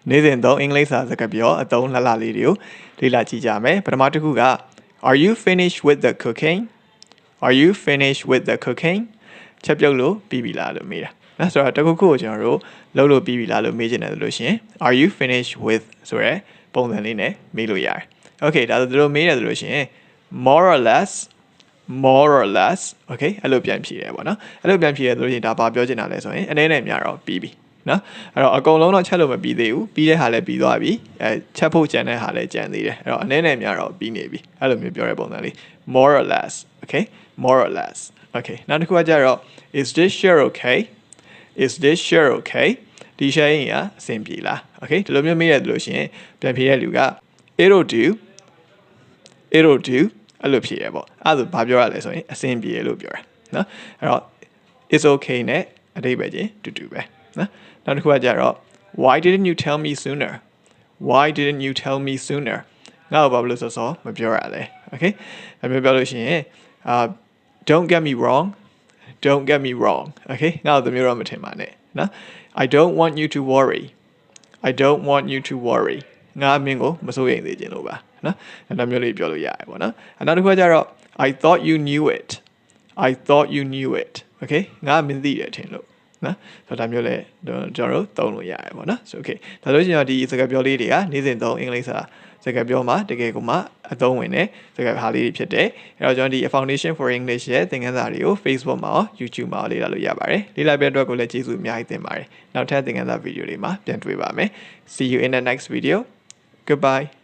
နေ့စဉ်သုံးအင်္ဂလိပ်စာစကားပြောအသုံးလှလှလေးတွေကိုလေ့လာကြည့်ကြမယ်ပထမတစ်ခုက Are you finished with the cooking? Are you finished with the cooking? ချက်ပြုတ်လို့ပြီးပြီလားလို့မေးတာနော်ဆိုတော့တစ်ခုခုကိုကျွန်တော်တို့လုပ်လို့ပြီးပြီလားလို့မေးချင်တယ်လို့ရှင် Are you finished with ဆိုရဲပုံစံလေးနဲ့မေးလို့ရတယ် Okay ဒါဆိုတို့မေးတယ်လို့ရှင် more or less okay အဲ့လိုပြန်ဖြေတယ်ပေါ့နော်အဲ့လိုပြန်ဖြေရလို့ရှင်ဒါဘာပြောချင်တာလဲဆိုရင်အနေနဲ့များတော့ပြီးပြီနော်အဲ့တော့အကုန်လုံးတော့ချက်လို့မပြီးသေးဘူးပြီးတဲ့ဟာလည်းပြီးသွားပြီချက်ဖို့ကြံတဲ့ဟာလည်းကြံသေးတယ်အဲ့တော့အနေနဲ့များတော့ပြီးနေပြီအဲ့လိုမျိုးပြောတဲ့ပုံစံလေး more or less okay more or less okay နောက်တစ်ခုကကြတော့ is this shirt okay is this shirt okay ဒီshirtရင်အဆင်ပြေလား okay ဒီလိုမျိုးမေးရတယ်လို့ရှင်ပြန်ဖြေတဲ့လူက it'll do အဲ့လိုဖြေရပေါ့အဲ့ဒါဘာပြောရလဲဆိုရင်အဆင်ပြေလို့ပြောတာနော်အဲ့တော့ it's okay နဲ့အဓိပ္ပာယ်ချင်းတူတူပဲနော်နောက်တစ်ခုကကြတော့ why didn't you tell me sooner ငါ့ဘာလို့ဆိုမပြောရလဲ okay ဒါမျိုးပြောလို့ရှိရင်don't get me wrong okay ငါ့တို့မျိုးတော့မထင်ပါနဲ့နော် I don't want you to worry ငါမင်းကိုမစိုးရိမ်သေးခြင်းလို့ပါနော်အဲ့ဒါမျိုးလေးပြောလို့ရတယ်ပေါ့နော်နောက်တစ်ခုကကြတော့ I thought you knew it okay ငါမင်းသိတယ်ထင်လို့နော်ဆိုတော့ဒါမျိုးလေးကျွန်တော်တို့သုံးလို့ရတယ်ပေါ့နော်ဆို okay ဒါဆိုရင်ဒီစကားပြောလေးတွေကနေ့စဉ်သုံးအင်္ဂလိပ်စာစကားပြောမှာတကယ်ကိုမှအသုံးဝင်တဲ့စကားဟာလေးတွေဖြစ်တယ်အဲ့တော့ကျွန်တော်ဒီ Foundation for English ရဲ့သင်ခန်းစာတွေကို Facebook မှာရော YouTube မှာရောလေ့လာလို့ရပါတယ်လေ့လာပြတဲ့အတွက်ကိုလည်းကျေးဇူးအများကြီးတင်ပါတယ်နောက်ထပ်သင်ခန်းစာဗီဒီယိုတွေမှာပြန်တွေ့ပါမယ် See you in the next video Goodbye